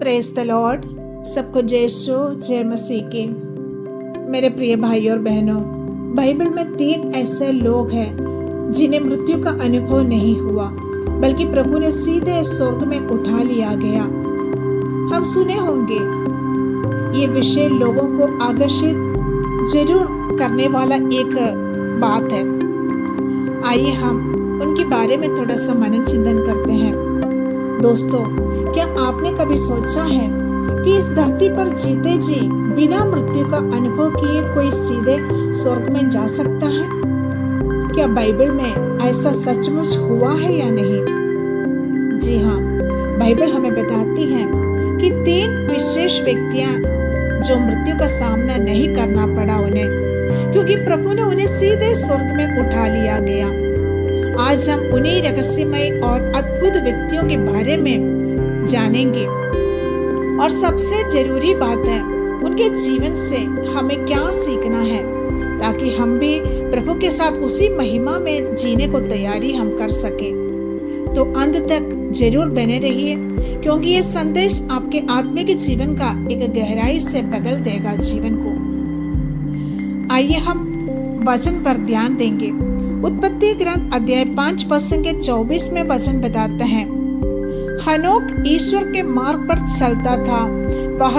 Praise the Lord. सबको जय यीशु जय मसीह की। मेरे प्रिय भाई और बहनों, बाइबल में 3 ऐसे लोग हैं जिन्हें मृत्यु का अनुभव नहीं हुआ, बल्कि प्रभु ने सीधे स्वर्ग में उठा लिया गया। हम सुने होंगे, ये विषय लोगों को आकर्षित जरूर करने वाला एक बात है। आइए हम उनके बारे में थोड़ा सा मनन चिंतन करते हैं। दोस्तों, क्या आपने कभी सोचा है कि इस धरती पर जीते जी बिना मृत्यु का अनुभव किए कोई सीधे स्वर्ग में जा सकता है? क्या बाइबल में ऐसा सचमुच हुआ है या नहीं? जी हाँ, बाइबल हमें बताती है कि 3 विशेष व्यक्तियां जो मृत्यु का सामना नहीं करना पड़ा उन्हें, क्योंकि प्रभु ने उन्हें सीधे स्वर्ग में उठा लिया गया। आज हम उन्हीं रहस्यमय और अद्भुत व्यक्तियों के बारे में जानेंगे, और सबसे जरूरी बात है उनके जीवन से हमें क्या सीखना है, ताकि हम भी प्रभु के साथ उसी महिमा में जीने को तैयारी हम कर सके। तो अंत तक जरूर बने रहिए, क्योंकि ये संदेश आपके आत्मिक जीवन का एक गहराई से बदल देगा जीवन को। आइए हम वचन पर ध्यान देंगे। उत्पत्ति ग्रंथ अध्याय 5:24 में वचन बताता है, हनोक ईश्वर के मार्ग पर चलता था, वह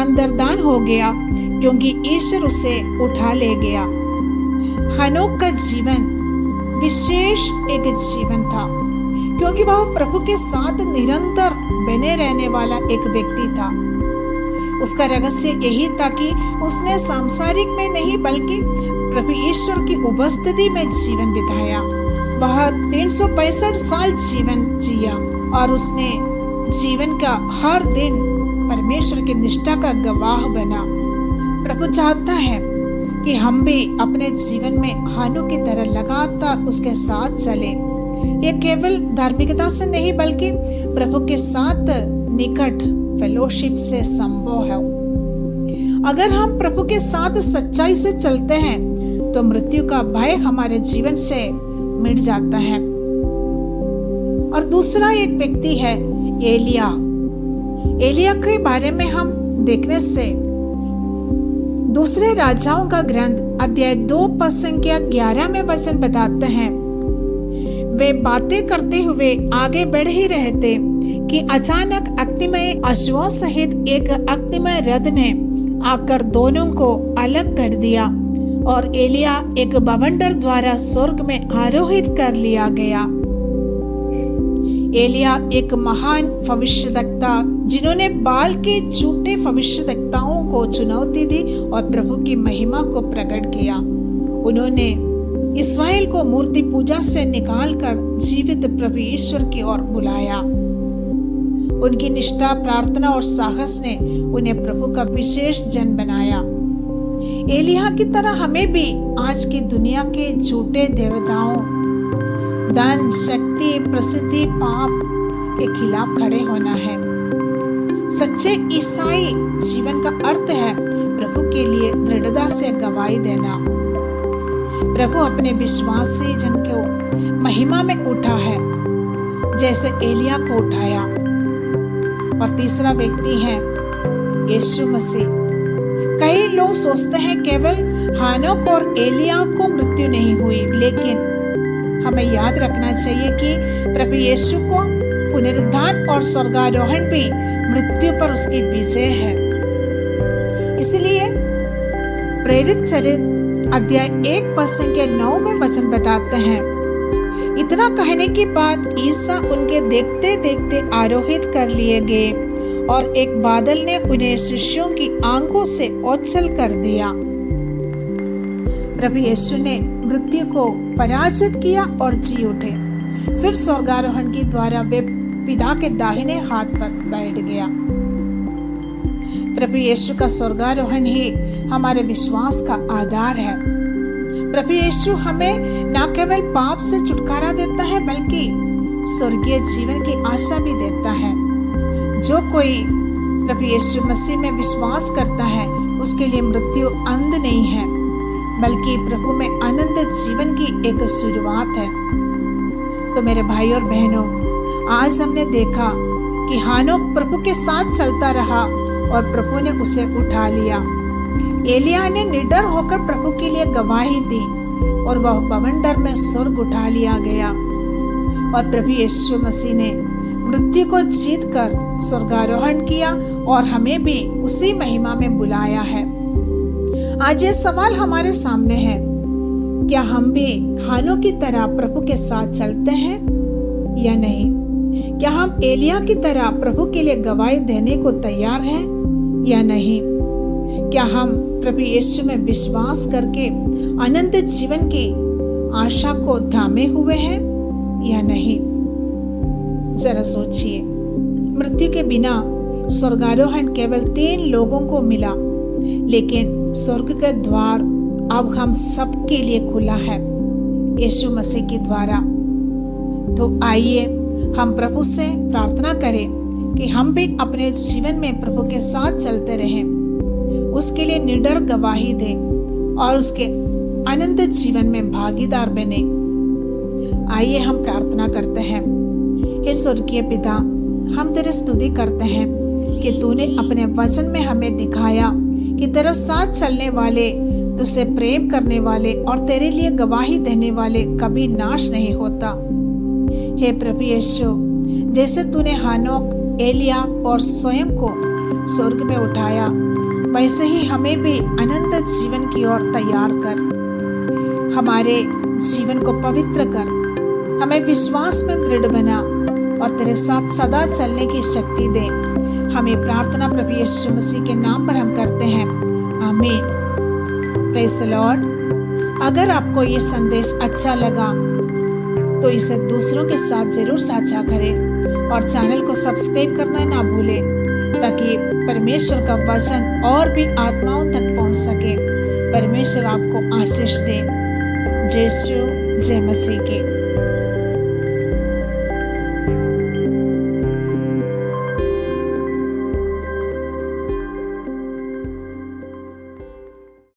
अंतर्धान हो गया क्योंकि ईश्वर उसे उठा ले गया। हनोक का जीवन विशेष एक जीवन था, क्योंकि वह प्रभु के साथ निरंतर बने रहने वाला एक व्यक्ति था। उसका रहस्य यही था कि उसने सांसारिक में नहीं बल्कि प्रभु ईश्वर की उपस्थिति में जीवन बिताया। वह 365 साल जीवन जिया और उसने जीवन का हर दिन परमेश्वर की निष्ठा का गवाह बना। प्रभु चाहता है कि हम भी अपने जीवन में हनोक की तरह लगातार उसके साथ चले। ये केवल धार्मिकता से नहीं बल्कि प्रभु के साथ निकट फेलोशिप से संभव है। अगर हम प्रभु के साथ सच्चाई से चलते हैं तो मृत्यु का भय हमारे जीवन से मिट जाता है। और दूसरा एक व्यक्ति है एलिया। एलिया के बारे में हम देखने से दूसरे राजाओं का ग्रंथ अध्याय 2:11 में वचन बताते हैं, वे बातें करते हुए आगे बढ़ ही रहे थे कि अचानक अग्निमय अश्वों सहित एक अग्निमय रथ ने आकर दोनों को अलग कर दिया और एलिया एक बवंडर द्वारा स्वर्ग में आरोहित कर लिया गया। एलिया एक महान भविष्यद्वक्ता, जिन्होंने बाल के झूठे भविष्यद्वक्ताओं को चुनौती दी और प्रभु की महिमा को प्रकट किया। उन्होंने इस्राएल को मूर्ति पूजा से निकालकर जीवित प्रभु ईश्वर की ओर बुलाया। उनकी निष्ठा, प्रार्थना और साहस ने उन्हें प्रभु का विशेष जन बनाया। एलिया की तरह हमें भी आज की दुनिया के झूठे देवताओं, धन, शक्ति, प्रसिद्धि, पाप के खिलाफ खड़े होना है। सच्चे ईसाई जीवन का अर्थ है प्रभु के लिए दृढ़ता से गवाही देना। प्रभु अपने विश्वासी जन को महिमा में उठा है, जैसे एलिया को उठाया। और तीसरा व्यक्ति है यीशु मसीह। कई लोग सोचते हैं केवल हनोक और एलिया को मृत्यु नहीं हुई, लेकिन हमें याद रखना चाहिए कि प्रभु यीशु को पुनरुत्थान और स्वर्गारोहण भी मृत्यु पर उसकी विजय है। इसलिए प्रेरित चरित्र अध्याय 1:9 में वचन बताते हैं, इतना कहने के बाद ईसा उनके देखते देखते आरोहित कर लिए गए और एक बादल ने उन्हें शिष्यों की आंखों से ओझल कर दिया। प्रभु यीशु ने मृत्यु को पराजित किया और जी उठे। फिर स्वर्गारोहण के द्वारा वे पिता के दाहिने हाथ पर बैठ गया। प्रभु यीशु का स्वर्गारोहण ही हमारे विश्वास का आधार है। प्रभु यीशु हमें न केवल पाप से छुटकारा देता है, बल्कि स्वर्गीय जीवन की आशा भी देता है। जो कोई प्रभु यीशु मसीह में विश्वास करता है, उसके लिए मृत्यु अंत नहीं है, बल्कि प्रभु में अनंत जीवन की एक शुरुआत है। तो मेरे भाई और बहनों, आज हमने देखा कि कि हानोक प्रभु के साथ चलता रहा और प्रभु ने उसे उठा लिया। एलिया ने निडर होकर प्रभु के लिए गवाही दी और वह बवंडर में स्वर्ग उठा लिया गया। और प्रभु यीशु मसीह ने मृत्यु को जीतकर स्वर्गारोहण किया और हमें भी उसी महिमा में बुलाया है। आज ये सवाल हमारे सामने है, क्या हम भी हानोक की तरह प्रभु के साथ चलते हैं या नहीं? क्या हम एलिया की तरह प्रभु के लिए गवाही देने को तैयार हैं या नहीं? क्या हम प्रभु यीशु में विश्वास करके अनंत जीवन की आशा को थामे हुए हैं या नहीं? जरा सोचिए, मृत्यु के बिना स्वर्गारोहण केवल 3 लोगों को मिला, लेकिन स्वर्ग का द्वार अब हम सबके लिए खुला है यीशु मसीह के द्वारा। तो आइए हम प्रभु से प्रार्थना करें कि हम भी अपने जीवन में प्रभु के साथ चलते रहें, उसके लिए निडर गवाही दें और उसके अनंत जीवन में भागीदार बने। आइए हम प्रार्थना करते हैं। हे स्वर्गीय पिता, हम तेरी स्तुति करते हैं कि तूने अपने वचन में हमें दिखाया कि तेरे साथ चलने वाले, तुझसे प्रेम करने वाले और तेरे लिए गवाही देने वाले कभी नाश नहीं होता। हे प्रभु यीशु, जैसे तूने हानोक, एलिया और स्वयं को स्वर्ग में उठाया, वैसे ही हमें भी अनंत जीवन की ओर तैयार कर। हमारे जीवन को पवित्र कर, हमें विश्वास में दृढ़ बना और तेरे साथ सदा चलने की शक्ति दे। हमें प्रार्थना प्रभु यीशु मसीह के नाम पर हम करते हैं, आमीन। Praise the Lord. अगर आपको ये संदेश अच्छा लगा तो इसे दूसरों के साथ जरूर साझा करें और चैनल को सब्सक्राइब करना ना भूलें, ताकि परमेश्वर का वचन और भी आत्माओं तक पहुंच सके। परमेश्वर आपको आशीष दे। जय यीशु, जय मसीह की।